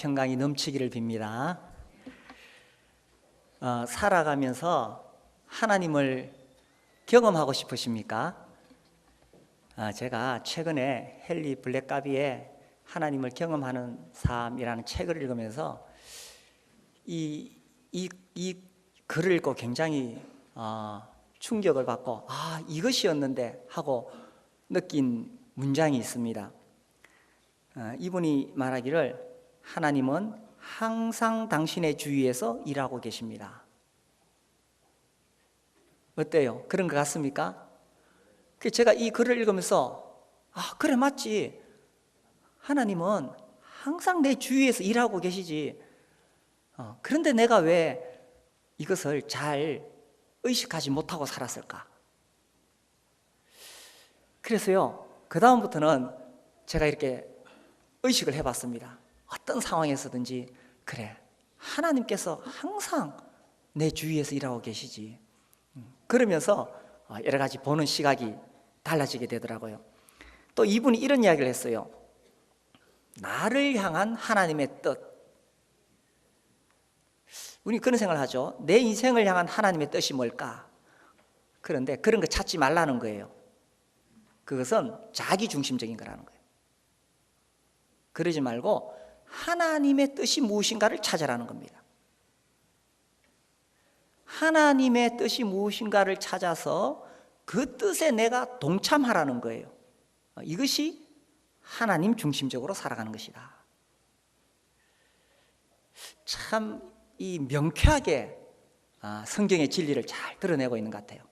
평강이 넘치기를 빕니다. 살아가면서 하나님을 경험하고 싶으십니까? 제가 최근에 헨리 블랙가비의 하나님을 경험하는 삶이라는 책을 읽으면서 이 글을 읽고 굉장히 충격을 받고 이것이었는데 하고 느낀 문장이 있습니다. 이분이 말하기를 하나님은 항상 당신의 주위에서 일하고 계십니다. 어때요? 그런 것 같습니까? 제가 이 글을 읽으면서 그래 맞지. 하나님은 항상 내 주위에서 일하고 계시지. 그런데 내가 왜 이것을 잘 의식하지 못하고 살았을까? 그래서요, 그 다음부터는 제가 이렇게 의식을 해봤습니다. 어떤 상황에서든지 그래, 하나님께서 항상 내 주위에서 일하고 계시지. 그러면서 여러 가지 보는 시각이 달라지게 되더라고요. 또 이분이 이런 이야기를 했어요. 나를 향한 하나님의 뜻. 우리 그런 생각을 하죠. 내 인생을 향한 하나님의 뜻이 뭘까? 그런데 그런 거 찾지 말라는 거예요. 그것은 자기중심적인 거라는 거예요. 그러지 말고 하나님의 뜻이 무엇인가를 찾아라는 겁니다. 하나님의 뜻이 무엇인가를 찾아서 그 뜻에 내가 동참하라는 거예요. 이것이 하나님 중심적으로 살아가는 것이다. 참 이 명쾌하게 성경의 진리를 잘 드러내고 있는 것 같아요.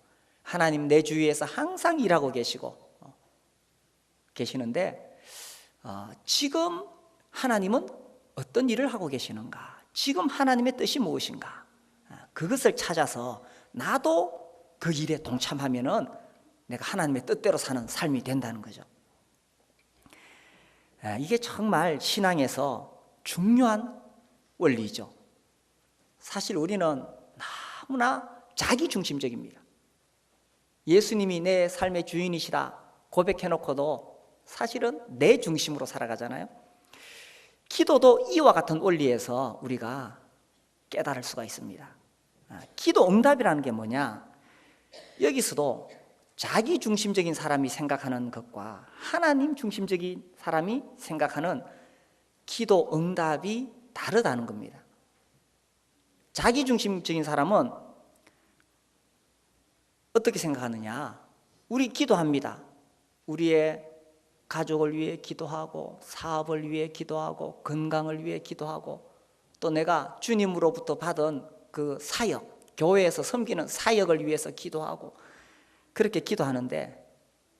하나님 내 주위에서 항상 일하고 계시는데 지금 하나님은 어떤 일을 하고 계시는가? 지금 하나님의 뜻이 무엇인가? 그것을 찾아서 나도 그 일에 동참하면은 내가 하나님의 뜻대로 사는 삶이 된다는 거죠. 이게 정말 신앙에서 중요한 원리죠. 사실 우리는 너무나 자기중심적입니다. 예수님이 내 삶의 주인이시다 고백해놓고도 사실은 내 중심으로 살아가잖아요. 기도도 이와 같은 원리에서 우리가 깨달을 수가 있습니다. 기도 응답이라는 게 뭐냐? 여기서도 자기중심적인 사람이 생각하는 것과 하나님 중심적인 사람이 생각하는 기도 응답이 다르다는 겁니다. 자기중심적인 사람은 어떻게 생각하느냐? 우리 기도합니다. 우리의 가족을 위해 기도하고 사업을 위해 기도하고 건강을 위해 기도하고 또 내가 주님으로부터 받은 그 사역, 교회에서 섬기는 사역을 위해서 기도하고 그렇게 기도하는데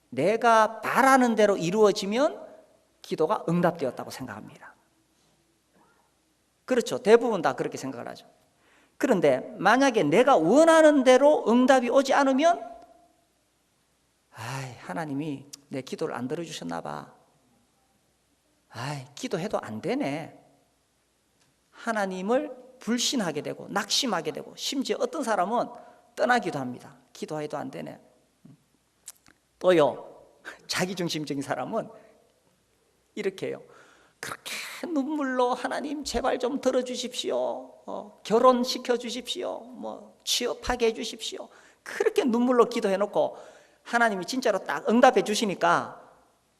내가 바라는 대로 이루어지면 기도가 응답되었다고 생각합니다. 그렇죠. 대부분 다 그렇게 생각을 하죠. 그런데 만약에 내가 원하는 대로 응답이 오지 않으면 하나님이 내 기도를 안 들어주셨나 봐. 기도해도 안 되네. 하나님을 불신하게 되고 낙심하게 되고 심지어 어떤 사람은 떠나기도 합니다. 기도해도 안 되네. 또요, 자기중심적인 사람은 이렇게 해요. 그렇게 눈물로 하나님 제발 좀 들어주십시오. 결혼시켜 주십시오. 취업하게 해주십시오. 그렇게 눈물로 기도해놓고 하나님이 진짜로 딱 응답해 주시니까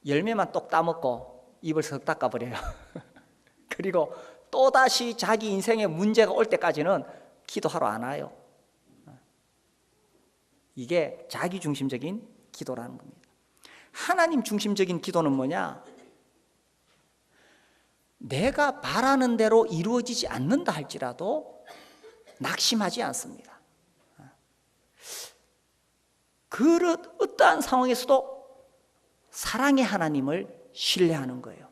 열매만 똑 따먹고 입을 석 닦아버려요. 그리고 또다시 자기 인생에 문제가 올 때까지는 기도하러 안 와요. 이게 자기중심적인 기도라는 겁니다. 하나님 중심적인 기도는 뭐냐? 내가 바라는 대로 이루어지지 않는다 할지라도 낙심하지 않습니다. 그 어떠한 상황에서도 사랑의 하나님을 신뢰하는 거예요.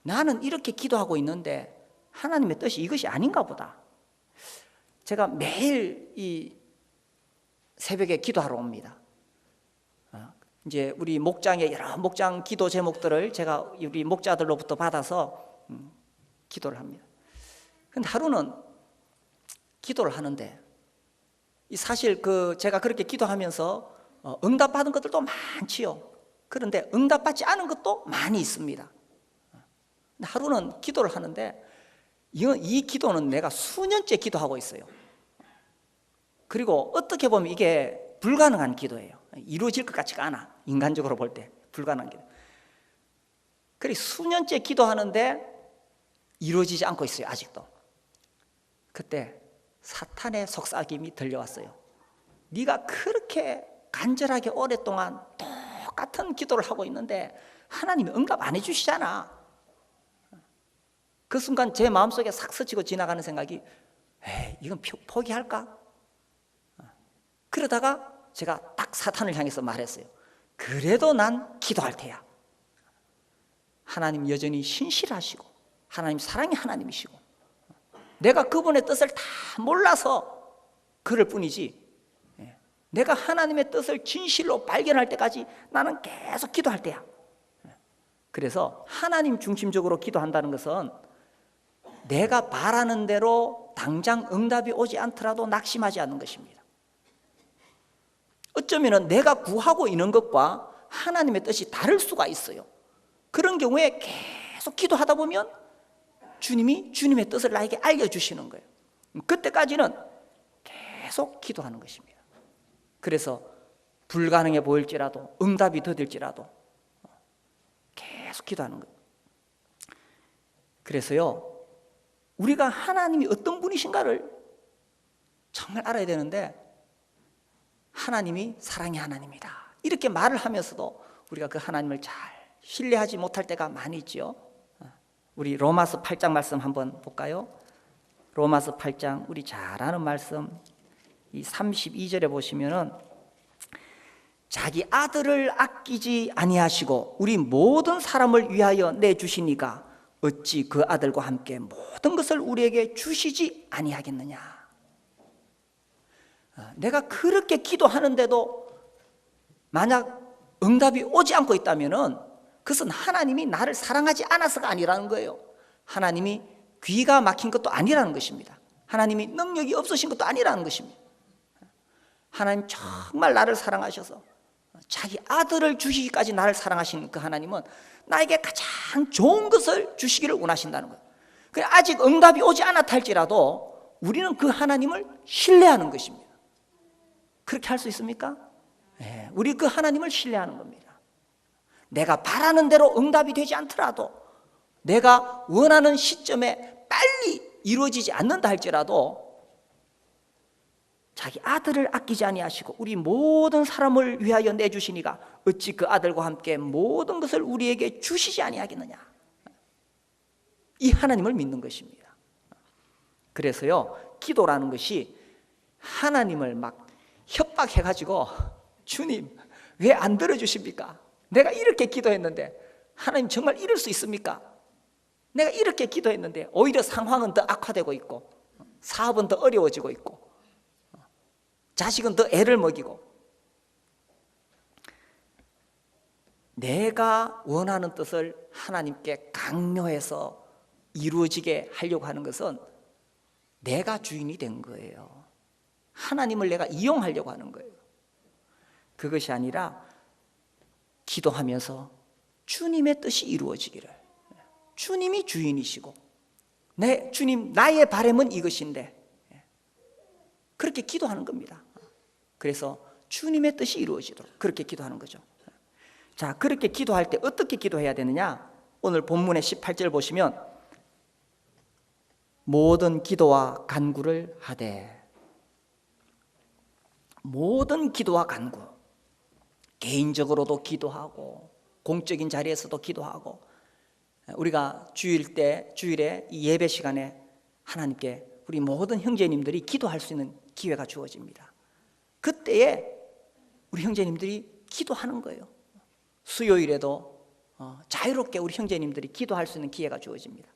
나는 이렇게 기도하고 있는데 하나님의 뜻이 이것이 아닌가 보다. 제가 매일 이 새벽에 기도하러 옵니다. 이제 우리 목장의 여러 목장 기도 제목들을 제가 우리 목자들로부터 받아서 기도를 합니다. 근데 하루는 기도를 하는데 사실 제가 그렇게 기도하면서 응답받은 것들도 많지요. 그런데 응답받지 않은 것도 많이 있습니다. 하루는 기도를 하는데 이 기도는 내가 수년째 기도하고 있어요. 그리고 어떻게 보면 이게 불가능한 기도예요. 이루어질 것 같지가 않아. 인간적으로 볼 때 불가능한 기도. 그래 수년째 기도하는데 이루어지지 않고 있어요. 아직도. 그때 사탄의 속삭임이 들려왔어요. 네가 그렇게 간절하게 오랫동안 똑같은 기도를 하고 있는데 하나님이 응답 안 해주시잖아. 그 순간 제 마음속에 싹 스치고 지나가는 생각이 에이, 이건 포기할까? 그러다가 제가 딱 사탄을 향해서 말했어요. 그래도 난 기도할 테야. 하나님 여전히 신실하시고 하나님 사랑의 하나님이시고 내가 그분의 뜻을 다 몰라서 그럴 뿐이지 내가 하나님의 뜻을 진실로 발견할 때까지 나는 계속 기도할 때야. 그래서 하나님 중심적으로 기도한다는 것은 내가 바라는 대로 당장 응답이 오지 않더라도 낙심하지 않는 것입니다. 어쩌면 내가 구하고 있는 것과 하나님의 뜻이 다를 수가 있어요. 그런 경우에 계속 기도하다 보면 주님이 주님의 뜻을 나에게 알려주시는 거예요. 그때까지는 계속 기도하는 것입니다. 그래서 불가능해 보일지라도 응답이 더딜지라도 계속 기도하는 거예요. 그래서요 우리가 하나님이 어떤 분이신가를 정말 알아야 되는데 하나님이 사랑의 하나님이다 이렇게 말을 하면서도 우리가 그 하나님을 잘 신뢰하지 못할 때가 많이 있죠. 우리 로마서 8장 말씀 한번 볼까요? 로마서 8장 우리 잘 아는 말씀 이 32절에 보시면은 자기 아들을 아끼지 아니하시고 우리 모든 사람을 위하여 내주시니까 어찌 그 아들과 함께 모든 것을 우리에게 주시지 아니하겠느냐. 내가 그렇게 기도하는데도 만약 응답이 오지 않고 있다면은 그것은 하나님이 나를 사랑하지 않아서가 아니라는 거예요. 하나님이 귀가 막힌 것도 아니라는 것입니다. 하나님이 능력이 없으신 것도 아니라는 것입니다. 하나님 정말 나를 사랑하셔서 자기 아들을 주시기까지 나를 사랑하신 그 하나님은 나에게 가장 좋은 것을 주시기를 원하신다는 거예요. 아직 응답이 오지 않았다 할지라도 우리는 그 하나님을 신뢰하는 것입니다. 그렇게 할 수 있습니까? 네, 우리 그 하나님을 신뢰하는 겁니다. 내가 바라는 대로 응답이 되지 않더라도 내가 원하는 시점에 빨리 이루어지지 않는다 할지라도 자기 아들을 아끼지 아니하시고 우리 모든 사람을 위하여 내주시니가 어찌 그 아들과 함께 모든 것을 우리에게 주시지 아니하겠느냐. 이 하나님을 믿는 것입니다. 그래서요 기도라는 것이 하나님을 막 협박해가지고 주님 왜 안 들어주십니까? 내가 이렇게 기도했는데 하나님 정말 이럴 수 있습니까? 내가 이렇게 기도했는데 오히려 상황은 더 악화되고 있고 사업은 더 어려워지고 있고 자식은 더 애를 먹이고 내가 원하는 뜻을 하나님께 강요해서 이루어지게 하려고 하는 것은 내가 주인이 된 거예요. 하나님을 내가 이용하려고 하는 거예요. 그것이 아니라 기도하면서 주님의 뜻이 이루어지기를 주님이 주인이시고 주님 나의 바람은 이것인데 그렇게 기도하는 겁니다. 그래서 주님의 뜻이 이루어지도록 그렇게 기도하는 거죠. 자, 그렇게 기도할 때 어떻게 기도해야 되느냐? 오늘 본문의 18절 보시면 모든 기도와 간구를 하되 모든 기도와 간구 개인적으로도 기도하고 공적인 자리에서도 기도하고 우리가 주일에 이 예배 시간에 하나님께 우리 모든 형제님들이 기도할 수 있는 기회가 주어집니다. 그때에 우리 형제님들이 기도하는 거예요. 수요일에도 자유롭게 우리 형제님들이 기도할 수 있는 기회가 주어집니다.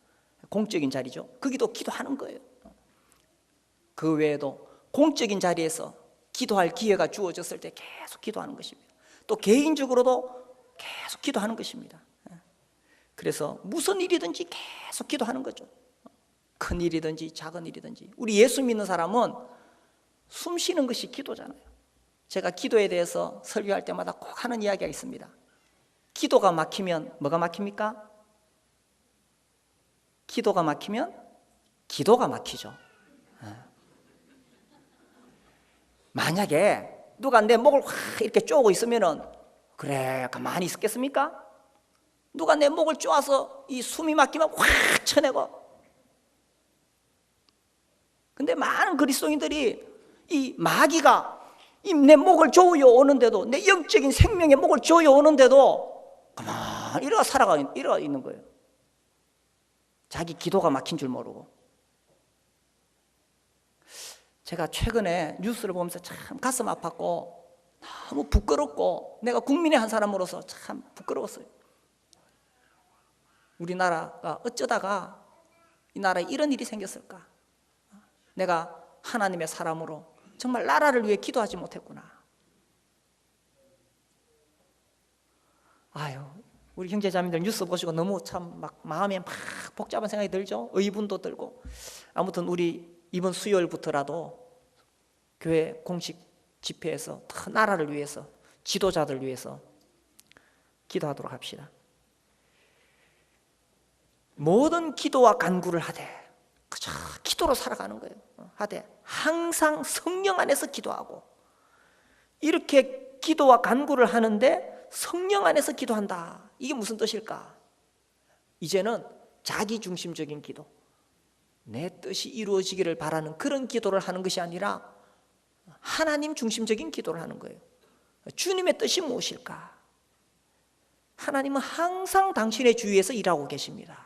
공적인 자리죠. 거기도 기도하는 거예요. 그 외에도 공적인 자리에서 기도할 기회가 주어졌을 때 계속 기도하는 것입니다. 또 개인적으로도 계속 기도하는 것입니다. 그래서 무슨 일이든지 계속 기도하는 거죠. 큰 일이든지 작은 일이든지. 우리 예수 믿는 사람은 숨 쉬는 것이 기도잖아요. 제가 기도에 대해서 설교할 때마다 꼭 하는 이야기가 있습니다. 기도가 막히면 뭐가 막힙니까? 기도가 막히면 기도가 막히죠. 만약에 누가 내 목을 확 이렇게 쪼고 있으면은 그래 가만히 있었겠습니까? 누가 내 목을 쪼아서 이 숨이 막히면 확 쳐내고. 근데 많은 그리스도인들이 이 마귀가 이 내 목을 조여 오는데도, 내 영적인 생명의 목을 조여 오는데도 가만히 이러가 있는 거예요. 자기 기도가 막힌 줄 모르고. 제가 최근에 뉴스를 보면서 참 가슴 아팠고 너무 부끄럽고, 내가 국민의 한 사람으로서 참 부끄러웠어요. 우리나라가 어쩌다가 이 나라에 이런 일이 생겼을까? 내가 하나님의 사람으로 정말 나라를 위해 기도하지 못했구나. 아유, 우리 형제자매들 뉴스 보시고 너무 참 막 마음에 막 복잡한 생각이 들죠. 의분도 들고. 아무튼 우리 이번 수요일부터라도 교회 공식 집회에서 다 나라를 위해서, 지도자들 위해서 기도하도록 합시다. 모든 기도와 간구를 하되, 그저 기도로 살아가는 거예요. 하되 항상 성령 안에서 기도하고. 이렇게 기도와 간구를 하는데 성령 안에서 기도한다. 이게 무슨 뜻일까? 이제는 자기중심적인 기도, 내 뜻이 이루어지기를 바라는 그런 기도를 하는 것이 아니라 하나님 중심적인 기도를 하는 거예요. 주님의 뜻이 무엇일까? 하나님은 항상 당신의 주위에서 일하고 계십니다.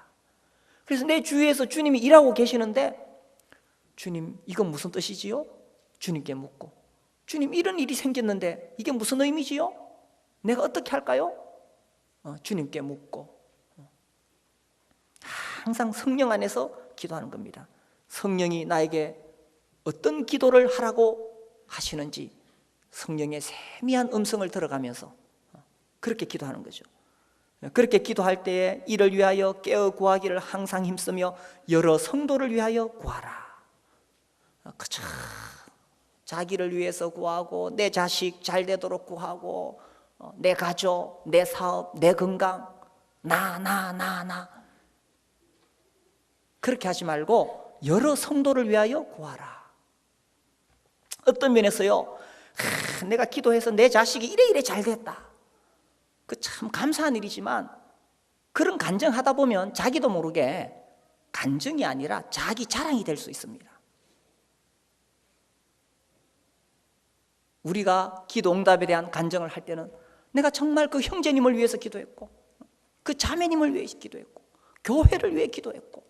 그래서 내 주위에서 주님이 일하고 계시는데, 주님 이건 무슨 뜻이지요? 주님께 묻고, 주님 이런 일이 생겼는데 이게 무슨 의미지요? 내가 어떻게 할까요? 주님께 묻고. 항상 성령 안에서 기도하는 겁니다. 성령이 나에게 어떤 기도를 하라고 하시는지 성령의 세미한 음성을 들어가면서 그렇게 기도하는 거죠. 그렇게 기도할 때에 이를 위하여 깨어 구하기를 항상 힘쓰며 여러 성도를 위하여 구하라. 그저 자기를 위해서 구하고, 내 자식 잘 되도록 구하고, 내 가족, 내 사업, 내 건강, 나 그렇게 하지 말고 여러 성도를 위하여 구하라. 어떤 면에서요, 내가 기도해서 내 자식이 이래 잘 됐다, 그 참 감사한 일이지만, 그런 간증하다 보면 자기도 모르게 간증이 아니라 자기 자랑이 될 수 있습니다. 우리가 기도 응답에 대한 간증을 할 때는 내가 정말 그 형제님을 위해서 기도했고, 그 자매님을 위해 기도했고, 교회를 위해 기도했고,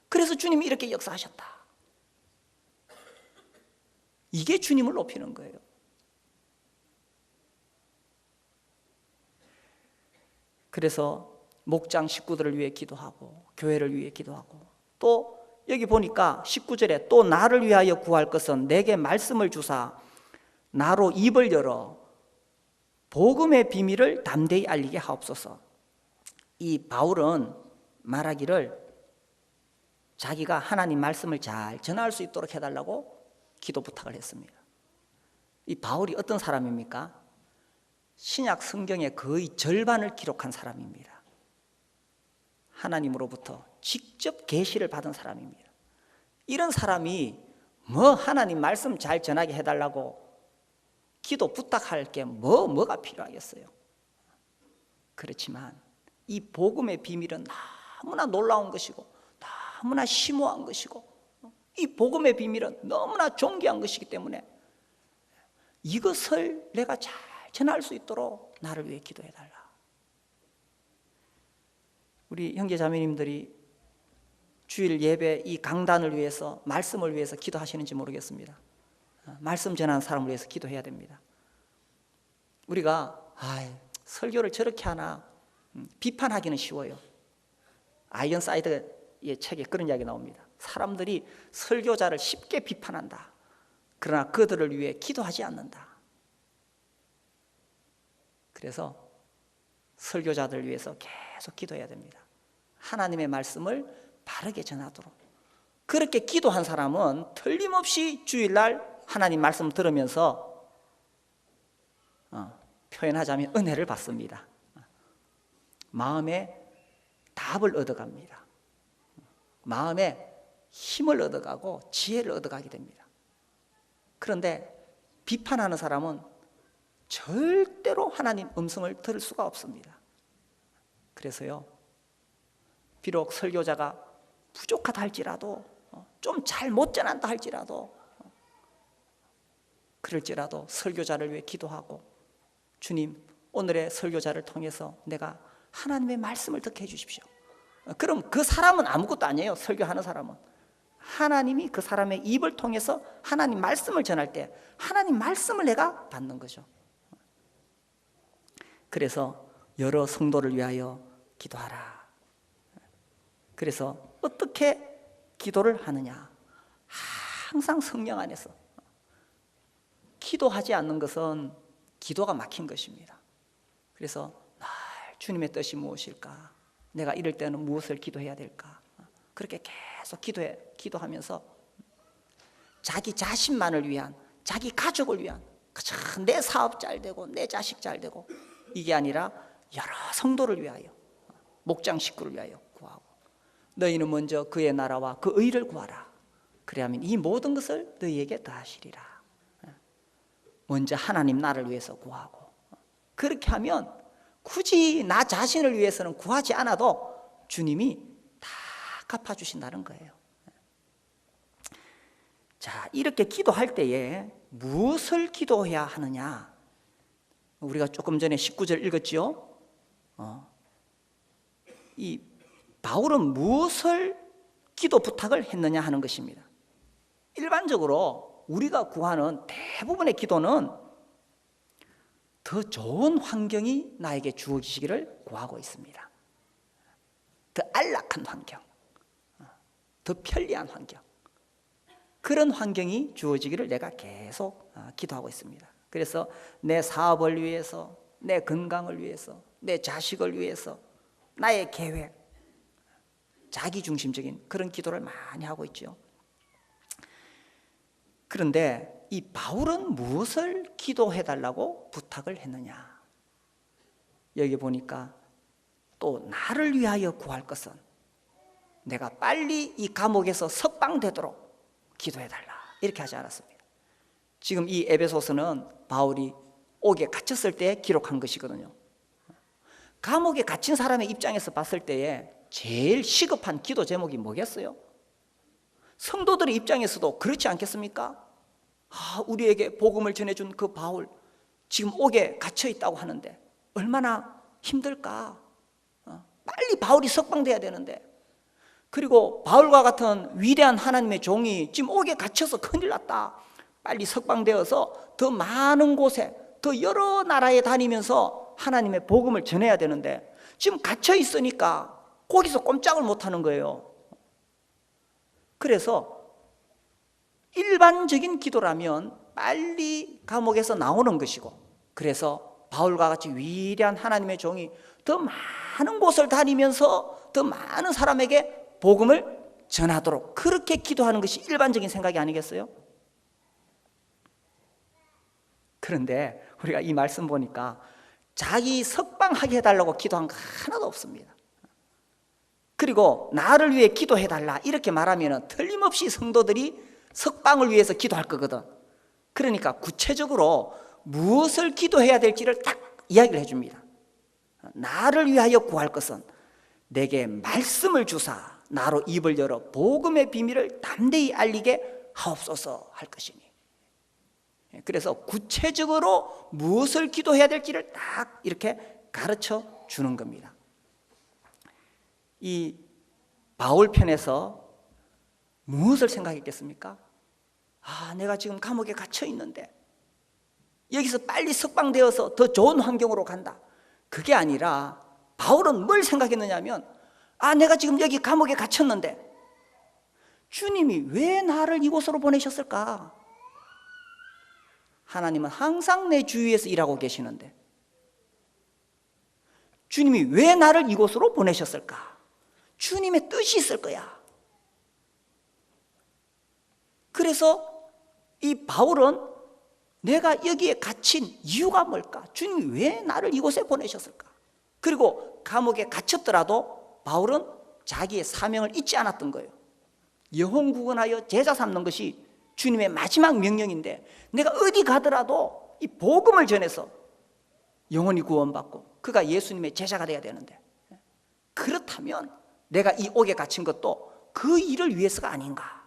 그래서 주님이 이렇게 역사하셨다. 이게 주님을 높이는 거예요. 그래서 목장 식구들을 위해 기도하고, 교회를 위해 기도하고, 또 여기 보니까 19절에 또 나를 위하여 구할 것은 내게 말씀을 주사 나로 입을 열어 복음의 비밀을 담대히 알리게 하옵소서. 이 바울은 말하기를 자기가 하나님 말씀을 잘 전할 수 있도록 해달라고 기도 부탁을 했습니다. 이 바울이 어떤 사람입니까? 신약 성경의 거의 절반을 기록한 사람입니다. 하나님으로부터 직접 계시를 받은 사람입니다. 이런 사람이 뭐 하나님 말씀 잘 전하게 해달라고 기도 부탁할 게 뭐가 필요하겠어요? 그렇지만 이 복음의 비밀은 너무나 놀라운 것이고, 너무나 심오한 것이고, 이 복음의 비밀은 너무나 존귀한 것이기 때문에 이것을 내가 잘 전할 수 있도록 나를 위해 기도해달라. 우리 형제자매님들이 주일 예배 이 강단을 위해서, 말씀을 위해서 기도하시는지 모르겠습니다. 말씀 전하는 사람을 위해서 기도해야 됩니다. 우리가 설교를 저렇게 하나 비판하기는 쉬워요. 아이언사이드의 책에 그런 이야기 나옵니다. 사람들이 설교자를 쉽게 비판한다. 그러나 그들을 위해 기도하지 않는다. 그래서 설교자들을 위해서 계속 기도해야 됩니다. 하나님의 말씀을 바르게 전하도록. 그렇게 기도한 사람은 틀림없이 주일날 하나님 말씀 들으면서 표현하자면 은혜를 받습니다. 마음에 답을 얻어갑니다. 마음에 힘을 얻어가고 지혜를 얻어가게 됩니다. 그런데 비판하는 사람은 절대로 하나님 음성을 들을 수가 없습니다. 그래서요, 비록 설교자가 부족하다 할지라도, 좀 잘 못 전한다 할지라도, 그럴지라도 설교자를 위해 기도하고, 주님, 오늘의 설교자를 통해서 내가 하나님의 말씀을 듣게 해주십시오. 그럼 그 사람은 아무것도 아니에요. 설교하는 사람은 하나님이 그 사람의 입을 통해서 하나님 말씀을 전할 때 하나님 말씀을 내가 받는 거죠. 그래서 여러 성도를 위하여 기도하라. 그래서 어떻게 기도를 하느냐? 항상 성령 안에서. 기도하지 않는 것은 기도가 막힌 것입니다. 그래서 날 주님의 뜻이 무엇일까? 내가 이럴 때는 무엇을 기도해야 될까? 그렇게 계속 기도하면서 자기 자신만을 위한, 자기 가족을 위한, 내 사업 잘 되고 내 자식 잘 되고, 이게 아니라 여러 성도를 위하여, 목장 식구를 위하여 구하고, 너희는 먼저 그의 나라와 그 의를 구하라. 그래야만 이 모든 것을 너희에게 더하시리라. 먼저 하나님 나를 위해서 구하고, 그렇게 하면 굳이 나 자신을 위해서는 구하지 않아도 주님이 다 갚아주신다는 거예요. 자, 이렇게 기도할 때에 무엇을 기도해야 하느냐? 우리가 조금 전에 19절 읽었지요? 이 바울은 무엇을 기도 부탁을 했느냐 하는 것입니다. 일반적으로 우리가 구하는 대부분의 기도는 더 좋은 환경이 나에게 주어지기를 구하고 있습니다. 더 안락한 환경, 더 편리한 환경, 그런 환경이 주어지기를 내가 계속 기도하고 있습니다. 그래서 내 사업을 위해서, 내 건강을 위해서, 내 자식을 위해서, 나의 계획, 자기중심적인 그런 기도를 많이 하고 있죠. 그런데 이 바울은 무엇을 기도해달라고 부탁을 했느냐? 여기 보니까 또 나를 위하여 구할 것은 내가 빨리 이 감옥에서 석방되도록 기도해달라, 이렇게 하지 않았습니다. 지금 이 에베소서는 바울이 옥에 갇혔을 때 기록한 것이거든요. 감옥에 갇힌 사람의 입장에서 봤을 때에 제일 시급한 기도 제목이 뭐겠어요? 성도들의 입장에서도 그렇지 않겠습니까? 우리에게 복음을 전해준 그 바울, 지금 옥에 갇혀 있다고 하는데 얼마나 힘들까? 빨리 바울이 석방돼야 되는데, 그리고 바울과 같은 위대한 하나님의 종이 지금 옥에 갇혀서 큰일 났다, 빨리 석방되어서 더 많은 곳에, 더 여러 나라에 다니면서 하나님의 복음을 전해야 되는데 지금 갇혀 있으니까 거기서 꼼짝을 못하는 거예요. 그래서 일반적인 기도라면 빨리 감옥에서 나오는 것이고, 그래서 바울과 같이 위대한 하나님의 종이 더 많은 곳을 다니면서 더 많은 사람에게 복음을 전하도록 그렇게 기도하는 것이 일반적인 생각이 아니겠어요? 그런데 우리가 이 말씀 보니까 자기 석방하게 해달라고 기도한 거 하나도 없습니다. 그리고 나를 위해 기도해달라 이렇게 말하면 틀림없이 성도들이 석방을 위해서 기도할 거거든. 그러니까 구체적으로 무엇을 기도해야 될지를 딱 이야기를 해줍니다. 나를 위하여 구할 것은 내게 말씀을 주사 나로 입을 열어 복음의 비밀을 담대히 알리게 하옵소서 할 것이니. 그래서 구체적으로 무엇을 기도해야 될지를 딱 이렇게 가르쳐 주는 겁니다. 이 바울 편에서 무엇을 생각했겠습니까? 내가 지금 감옥에 갇혀 있는데 여기서 빨리 석방되어서 더 좋은 환경으로 간다, 그게 아니라 바울은 뭘 생각했느냐면, 내가 지금 여기 감옥에 갇혔는데 주님이 왜 나를 이곳으로 보내셨을까? 하나님은 항상 내 주위에서 일하고 계시는데 주님이 왜 나를 이곳으로 보내셨을까? 주님의 뜻이 있을 거야. 그래서 이 바울은 내가 여기에 갇힌 이유가 뭘까? 주님이 왜 나를 이곳에 보내셨을까? 그리고 감옥에 갇혔더라도 바울은 자기의 사명을 잊지 않았던 거예요. 영혼 구원하여 제자 삼는 것이 주님의 마지막 명령인데, 내가 어디 가더라도 이 복음을 전해서 영혼이 구원받고 그가 예수님의 제자가 돼야 되는데, 그렇다면 내가 이 옥에 갇힌 것도 그 일을 위해서가 아닌가.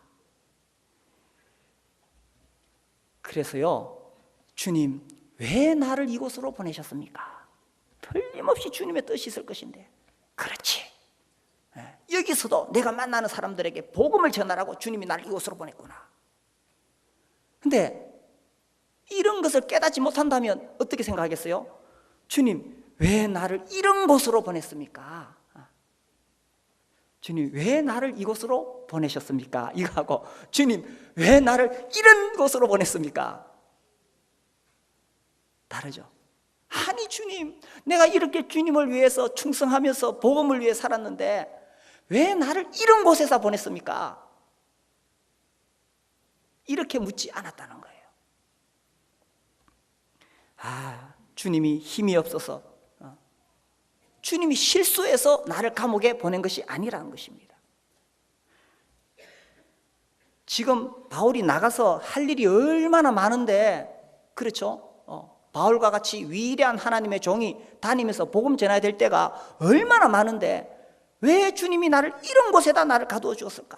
그래서요, 주님 왜 나를 이곳으로 보내셨습니까? 틀림없이 주님의 뜻이 있을 것인데, 그렇지, 여기서도 내가 만나는 사람들에게 복음을 전하라고 주님이 나를 이곳으로 보냈구나. 근데 이런 것을 깨닫지 못한다면 어떻게 생각하겠어요? 주님 왜 나를 이런 곳으로 보냈습니까? 주님 왜 나를 이곳으로 보내셨습니까? 이거하고 주님 왜 나를 이런 곳으로 보냈습니까? 다르죠. 아니 주님, 내가 이렇게 주님을 위해서 충성하면서 복음을 위해 살았는데 왜 나를 이런 곳에서 보냈습니까? 이렇게 묻지 않았다는 거예요. 주님이 힘이 없어서, 주님이 실수해서 나를 감옥에 보낸 것이 아니라는 것입니다. 지금 바울이 나가서 할 일이 얼마나 많은데, 그렇죠? 바울과 같이 위대한 하나님의 종이 다니면서 복음 전해야 될 때가 얼마나 많은데 왜 주님이 나를 이런 곳에다 나를 가두어 주었을까?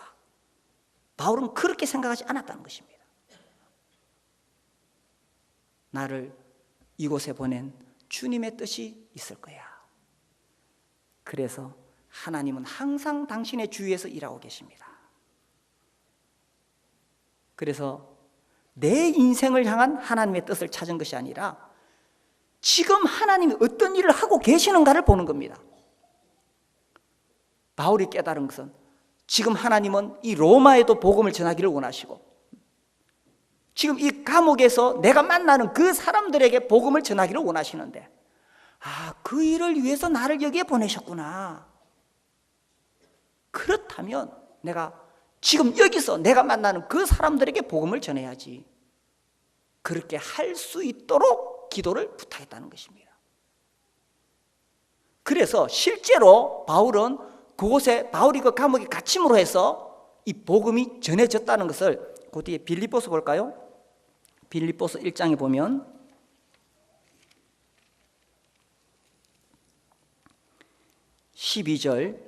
바울은 그렇게 생각하지 않았다는 것입니다. 나를 이곳에 보낸 주님의 뜻이 있을 거야. 그래서 하나님은 항상 당신의 주위에서 일하고 계십니다. 그래서 내 인생을 향한 하나님의 뜻을 찾은 것이 아니라 지금 하나님이 어떤 일을 하고 계시는가를 보는 겁니다. 바울이 깨달은 것은 지금 하나님은 이 로마에도 복음을 전하기를 원하시고, 지금 이 감옥에서 내가 만나는 그 사람들에게 복음을 전하기를 원하시는데, 그 일을 위해서 나를 여기에 보내셨구나. 그렇다면 내가 지금 여기서 내가 만나는 그 사람들에게 복음을 전해야지. 그렇게 할 수 있도록 기도를 부탁했다는 것입니다. 그래서 실제로 바울은 그곳에, 바울이 그 감옥에 갇힘으로 해서 이 복음이 전해졌다는 것을, 그 뒤에 빌립보서 볼까요? 빌립보서 1장에 보면 12절,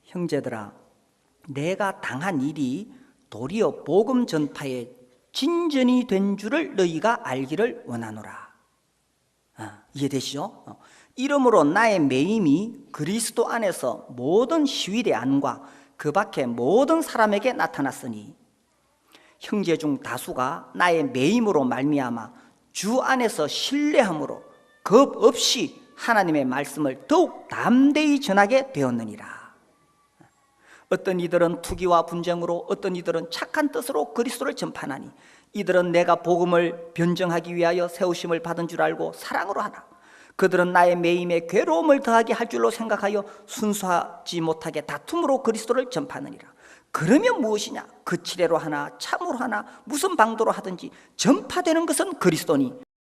형제들아 내가 당한 일이 도리어 복음 전파에 진전이 된 줄을 너희가 알기를 원하노라. 이해되시죠? 이러므로 나의 매임이 그리스도 안에서 모든 시위대 안과 그 밖에 모든 사람에게 나타났으니, 형제 중 다수가 나의 매임으로 말미암아 주 안에서 신뢰함으로 겁 없이 하나님의 말씀을 더욱 담대히 전하게 되었느니라. 어떤 이들은 투기와 분쟁으로, 어떤 이들은 착한 뜻으로 그리스도를 전파하니, 이들은 내가 복음을 변정하기 위하여 세우심을 받은 줄 알고 사랑으로 하나, 그들은 나의 매임에 괴로움을 더하게 할 줄로 생각하여 순수하지 못하게 다툼으로 그리스도를 전파하느니라. 그러면 무엇이냐? 그 치레로 하나 참으로 하나 무슨 방도로 하든지 전파되는 것은 그리스도니,